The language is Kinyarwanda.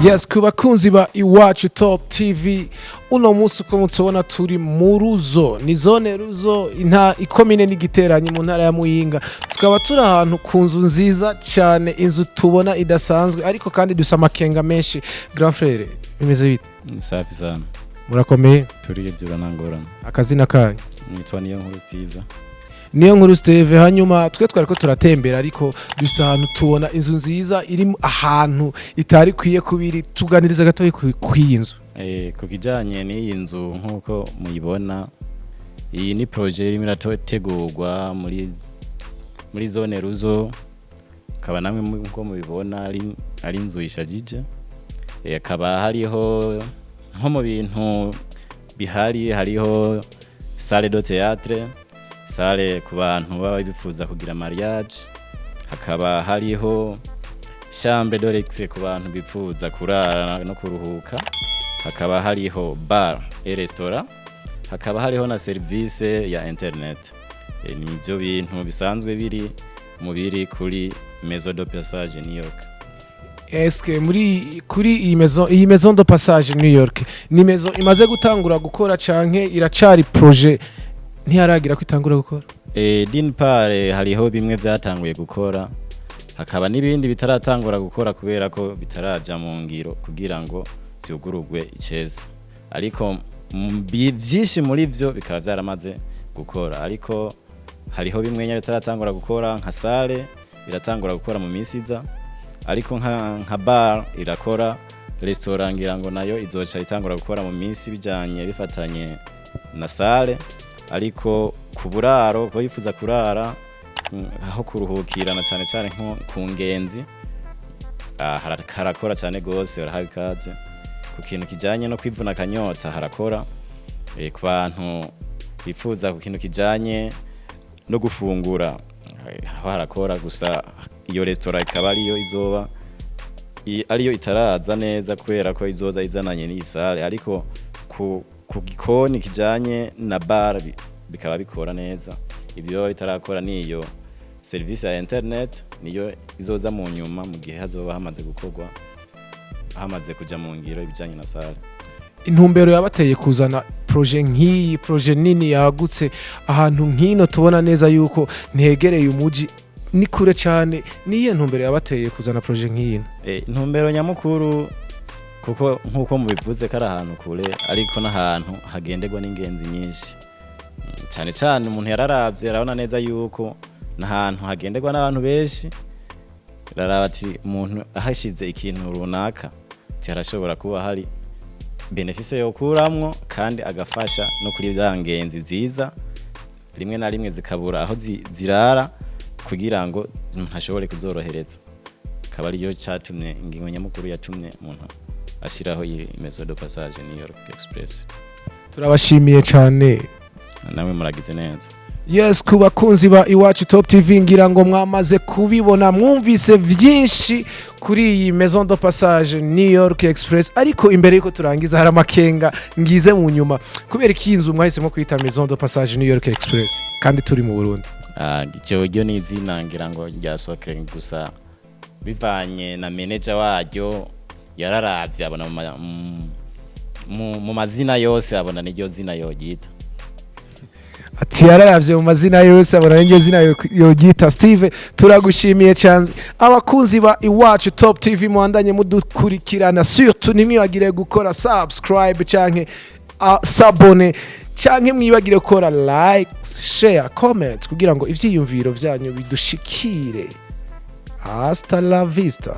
Yes, ku bakunzi ba Iwacu Top TV uno munsi uko mutubona turi mu Ruzo, ni zone Ruzo ikomine n'igiteranyi mu ntara ya Muyinga. Tukaba turi ahantu ku nzu nziza cyane, inzu tubona idasanzwe ariko kandi dusa amakenga menshi. Grand frère, bimeze bite? Ni safi sana. Murakomeye? Turi ibyo nangorana. Akazina kanyu? Nitwa Niyonkuru Steve. Niyonkuru Steve, hanyuma twariko turatembera ariko dusa ahantu tubona inzu nziza iri ahantu itari kwiye kubiri, tuganiriza gato kw'iyi nzu. Ku kijanye n'iyi nzu nkuko muyibona, iyi ni projet irimo irategurwa muri zone Ruzo, kaba namwe nkuko mubibona ari inzu ishajije. Kaba hariho nko mu bintu bihari, hariho salle de théâtre, salle ku bantu baba bifuza kugira mariage, hakaba hariho chambre de luxe ku bantu bifuza kurara no kuruhuka, hakaba hariho bar et restaurant, hakaba hariho na service ya internet. Ni ibyo bintu bisanzwe biri kuri Maison de Passage New York. Eske kuri iyi Maison de Passage New York ni maison imaze gutangura gukora canke iracari projet ntiyaragira kwitangura gukora? D'une part hariho bimwe byatanguye gukora, hakaba nibindi bitaratangura gukora kubera ko bitaraja mu ngiro kugira ngo vyugurugwe iceza. Ariko byinshi muri byo bikaba byaramaze gukora, ariko hariho bimwe bitaratangura gukora nka salle biratangura gukora mu misiza, ariko nka bar irakora, restaurant ngira ngo nayo izoca itangura gukora mu minsi bijanye bifatanye na salle. Ariko ku buraro ko yifuza kurara aho kuruhukira na cyane nko ku ngenzi, harakora cyane gose, barahabikaze. Ku kintu kijanye no kwivuna kanyota harakora, ku bantu bifuza ku kintu kijanye no gufungura aho harakora. Gusa iyo restaurant ikaba ariyo itaraza neza kubera ko izoza izananye n'isale, ariko ku gikoni kijanye na bar bikaba bikora neza. Ibyo bitarakora niyo service ya internet, niyo izoza mu nyuma mu gihe hazoba hamaze gukorwa, hamaze kuja mu ngiro ibijanye na sale. Intumbero yabateye kuzana projet nini yagutse ahantu nkino tubona neza yuko ntegereye umuji ni kure cyane, niye ntumbero yabateye kuzana projet nk'iyina? Intumbero nyamukuru kuko nkuko mubivuze kari ahantu kure, ariko n'ahantu hagenderwa n'ingenzi nyinshi cyane umuntu yararavye arabona neza yuko n'ahantu hagenderwa n'abantu benshi. Rarabati umuntu ahashize ikintu runaka cyarashobora kuba hari benefice yo kuramwo kandi agafasha no kuri byangenzi ziza rimwe na rimwe zikabura aho zirara kugira ngo ntashobore kuzorohereza. Kaba ariyo cyatumye ingingo nyamukuru yatumye umuntu ashiraho iyi Maison de Passage New York Express. Turabashimiye cyane, namwe muragize neza. Yes, ku bakunzi ba Iwacu Top TV ngira ngo mwamaze kubibona, mwumvise vyinshi kuri iyi Maison de Passage New York Express, ariko imbere yuko turangiza hari amakenga ngize mu nyuma. Kubera ikinzu mwahisemo kwita Maison de Passage New York Express kandi turi mu Burundi? Icyo ni izina ngira ngo ryasohoke gusa bivanye na manager waryo, yararavye abona mu mazina yose abona n'iryo zina yogita. Ati yararavye mu mazina yose abona n'iryo zina yogita. Steve, turagushimiye cyane. Abakunzi ba Iwacu Top TV muandanye mudukurikirana, surtout nimwibagire gukora subscribe canke s'abonner, canke mwibagire gukora likes, share, comment kugira ngo ivyiyumviro vyanyu bidushikire. Hasta la vista.